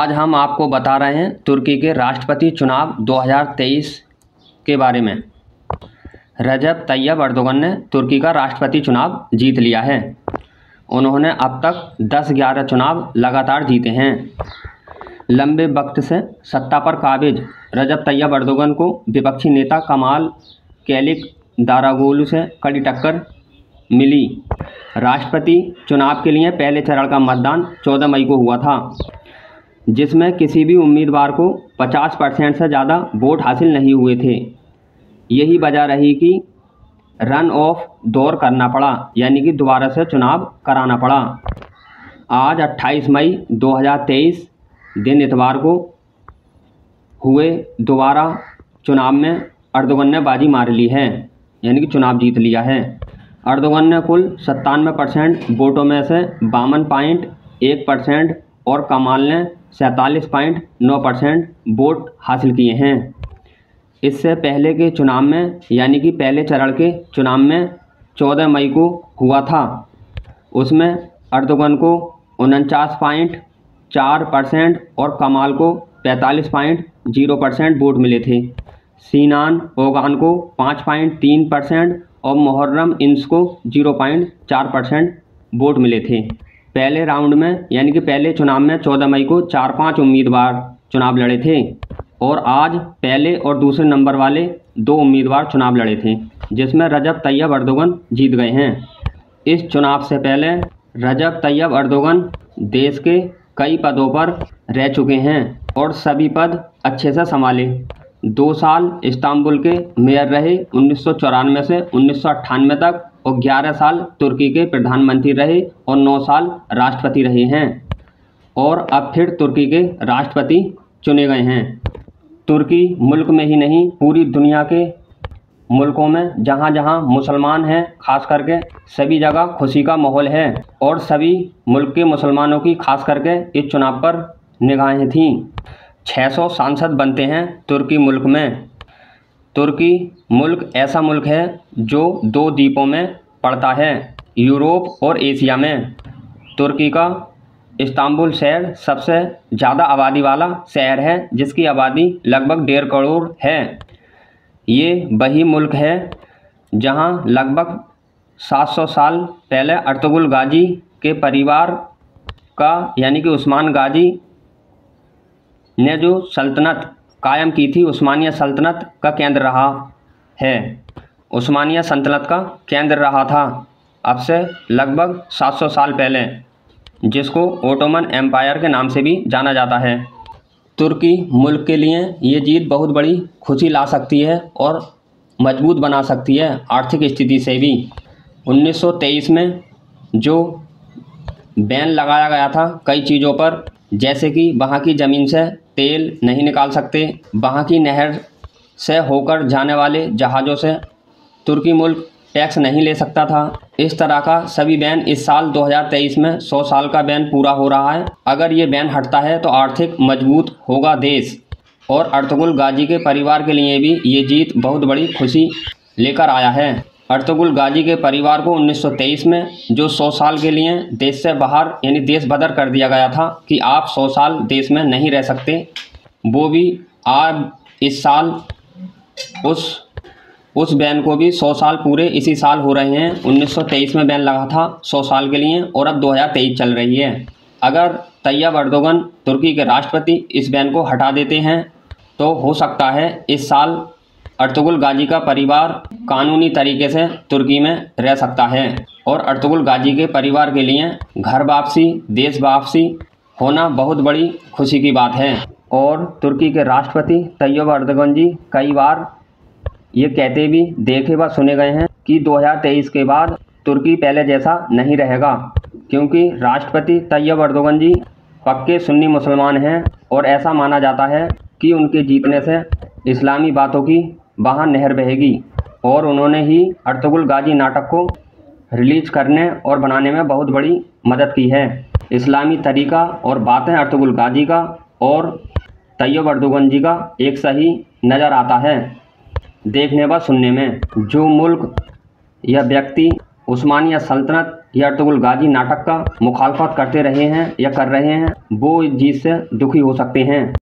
आज हम आपको बता रहे हैं तुर्की के राष्ट्रपति चुनाव 2023 के बारे में। रजब तैयब अर्दोगन ने तुर्की का राष्ट्रपति चुनाव जीत लिया है। उन्होंने अब तक 10-11 चुनाव लगातार जीते हैं। लंबे वक्त से सत्ता पर काबिज रजब तैयब अर्दोगन को विपक्षी नेता कमाल क्लिकदारोग्लू से कड़ी टक्कर मिली। राष्ट्रपति चुनाव के लिए पहले चरण का मतदान 14 मई को हुआ था, जिसमें किसी भी उम्मीदवार को 50% से ज़्यादा वोट हासिल नहीं हुए थे। यही वजह रही कि रन ऑफ दौर करना पड़ा, यानी कि दोबारा से चुनाव कराना पड़ा। आज 28 मई 2023 दिन इतवार को हुए दोबारा चुनाव में अर्दोगन ने बाजी मार ली है, यानी कि चुनाव जीत लिया है। अर्दोगन ने कुल 97% वोटों में से 52.1% और कमाल ने 47.9% वोट हासिल किए हैं। इससे पहले के चुनाव में, यानी कि पहले चरण के चुनाव में 14 मई को हुआ था, उसमें अर्दोगन को 49.4% और कमाल को 45.0% वोट मिले थे। सीनान ओगान को 5.3% और मुहर्रम इंस को 0.4% वोट मिले थे। पहले राउंड में, यानी कि पहले चुनाव में 14 मई को 4-5 उम्मीदवार चुनाव लड़े थे और आज पहले और दूसरे नंबर वाले 2 उम्मीदवार चुनाव लड़े थे, जिसमें रजब तैयब अर्दोगन जीत गए हैं। इस चुनाव से पहले रजब तैयब अर्दोगन देश के कई पदों पर रह चुके हैं और सभी पद अच्छे से संभाले। 2 साल इस्तांबुल के मेयर रहे 1994 से 1998 तक और 11 साल तुर्की के प्रधानमंत्री रहे और 9 साल राष्ट्रपति रहे हैं और अब फिर तुर्की के राष्ट्रपति चुने गए हैं। तुर्की मुल्क में ही नहीं, पूरी दुनिया के मुल्कों में जहां जहां मुसलमान हैं, खास करके सभी जगह खुशी का माहौल है और सभी मुल्क के मुसलमानों की खास करके इस चुनाव पर निगाहें थीं। 600 सांसद बनते हैं तुर्की मुल्क में। तुर्की मुल्क ऐसा मुल्क है जो 2 द्वीपों में पड़ता है, यूरोप और एशिया में। तुर्की का इस्तांबुल शहर सबसे ज़्यादा आबादी वाला शहर है, जिसकी आबादी लगभग 1.5 करोड़ है। ये वही मुल्क है जहां लगभग 700 साल पहले अर्तुगरुल गाजी के परिवार का, यानी कि उस्मान गाजी ने जो सल्तनत कायम की थी, उस्मानिया सल्तनत का केंद्र रहा है। उस्मानिया सल्तनत का केंद्र रहा था अब से लगभग 700 साल पहले, जिसको ओटोमन एम्पायर के नाम से भी जाना जाता है। तुर्की मुल्क के लिए ये जीत बहुत बड़ी खुशी ला सकती है और मजबूत बना सकती है आर्थिक स्थिति से भी। 1923 में जो बैन लगाया गया था कई चीज़ों पर, जैसे कि वहाँ की ज़मीन से तेल नहीं निकाल सकते, वहाँ की नहर से होकर जाने वाले जहाज़ों से तुर्की मुल्क टैक्स नहीं ले सकता था। इस तरह का सभी बैन इस साल 2023 में 100 साल का बैन पूरा हो रहा है। अगर ये बैन हटता है तो आर्थिक मजबूत होगा देश और अर्तुगरुल गाजी के परिवार के लिए भी ये जीत बहुत बड़ी खुशी लेकर आया है। अर्तुगरुल गाजी के परिवार को 1923 में जो 100 साल के लिए देश से बाहर, यानी देश बदर कर दिया गया था कि आप 100 साल देश में नहीं रह सकते, वो भी आज इस साल उस बैन को भी 100 साल पूरे इसी साल हो रहे हैं। 1923 में बैन लगा था 100 साल के लिए और अब 2023 चल रही है। अगर तैयब अर्दोगन तुर्की के राष्ट्रपति इस बैन को हटा देते हैं तो हो सकता है इस साल अर्तुगरुल गाजी का परिवार कानूनी तरीके से तुर्की में रह सकता है और अर्तुगरुल गाजी के परिवार के लिए घर वापसी, देश वापसी होना बहुत बड़ी खुशी की बात है। और तुर्की के राष्ट्रपति तैयब अर्दोगन जी कई बार ये कहते भी देखे व सुने गए हैं कि 2023 के बाद तुर्की पहले जैसा नहीं रहेगा, क्योंकि राष्ट्रपति तैयब अर्दोगन जी पक्के सुन्नी मुसलमान हैं और ऐसा माना जाता है कि उनके जीतने से इस्लामी बातों की वहाँ नहर बहेगी। और उन्होंने ही अर्तुगरुल गाजी नाटक को रिलीज करने और बनाने में बहुत बड़ी मदद की है। इस्लामी तरीका और बातें अर्तुगरुल गाजी का और तैयब अर्दोगन जी का एक सही नज़र आता है देखने व सुनने में। जो मुल्क या व्यक्ति उस्मानिया सल्तनत ये अर्तुगरुल गाजी नाटक का मुखालफत करते रहे हैं या कर रहे हैं, वो इस जीत से दुखी हो सकते हैं।